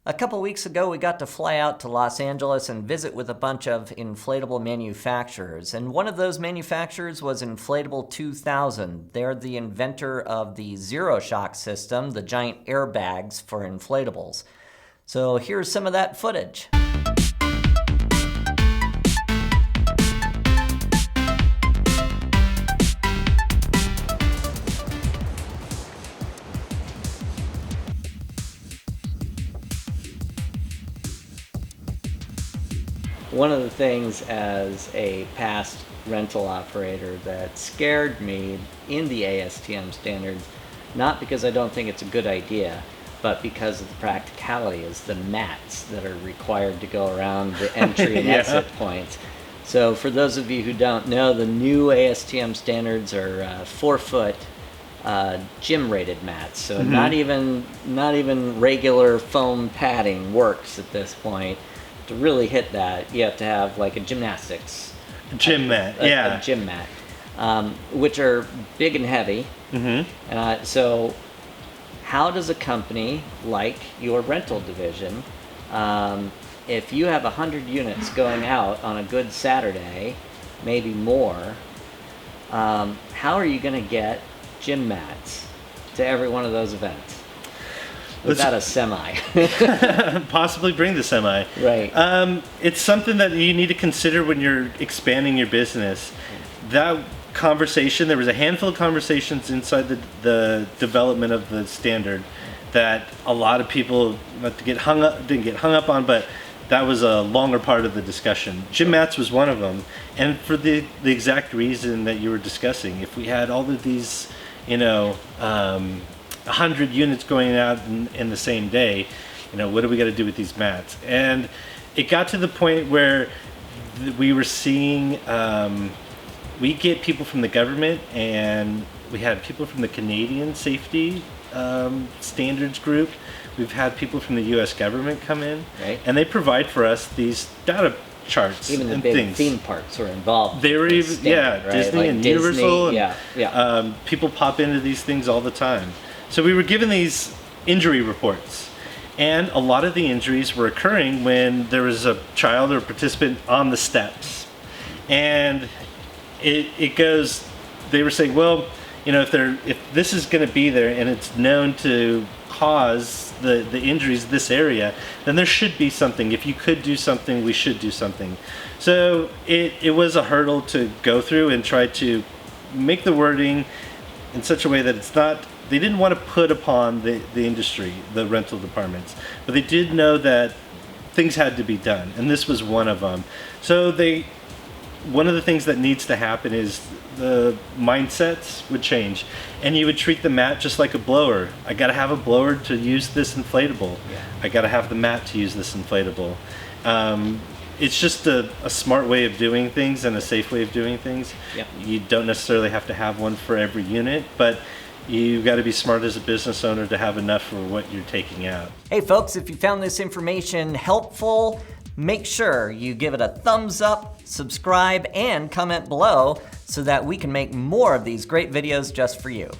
A couple weeks ago, we got to fly out to Los Angeles and visit with a bunch of inflatable manufacturers. And one of those manufacturers was Inflatable 2000. They're the inventor of the Zero Shock system, the giant airbags for inflatables. So here's some of that footage. One of the things as a past rental operator that scared me in the ASTM standards, not because I don't think it's a good idea, but because of the practicality, is the mats that are required to go around the entry and exit points. So for those of you who don't know, the new ASTM standards are 4-foot gym rated mats. So not even regular foam padding works at this point. To really hit that, you have to have like a gymnastics gym mat, a gym mat, which are big and heavy. So how does a company like your rental division, if you have 100 units going out on a good Saturday, maybe more, how are you going to get gym mats to every one of those events? Without a semi. Possibly bring the semi. Right. It's something that you need to consider when you're expanding your business. That conversation, there was a handful of conversations inside the development of the standard that a lot of people didn't get hung up on, but that was a longer part of the discussion. Gym mats was one of them, and for the exact reason that you were discussing. If we had all of these, 100 units going out in the same day, what do we got to do with these mats? And it got to the point where we were seeing, we get people from the government, and we had people from the Canadian safety standards group. We've had people from the U.S. government come in, right, and they provide for us these data charts. Even the and big things. Theme parks were involved. They were even, standard, right? Disney like and Disney, Universal. And, people pop into these things all the time. So we were given these injury reports, and a lot of the injuries were occurring when there was a child or participant on the steps. And they were saying, well, if this is going to be there and it's known to cause the injuries in this area, then there should be something. If you could do something, we should do something. So it was a hurdle to go through and try to make the wording in such a way that it's not. They didn't want to put upon the industry, the rental departments, but they did know that things had to be done, and this was one of them. So one of the things that needs to happen is the mindsets would change, and you would treat the mat just like a blower. I got to have a blower to use this inflatable. Yeah. I got to have the mat to use this inflatable. It's just a smart way of doing things and a safe way of doing things. Yeah. You don't necessarily have to have one for every unit, but you've got to be smart as a business owner to have enough for what you're taking out. Hey folks, if you found this information helpful, make sure you give it a thumbs up, subscribe, and comment below so that we can make more of these great videos just for you.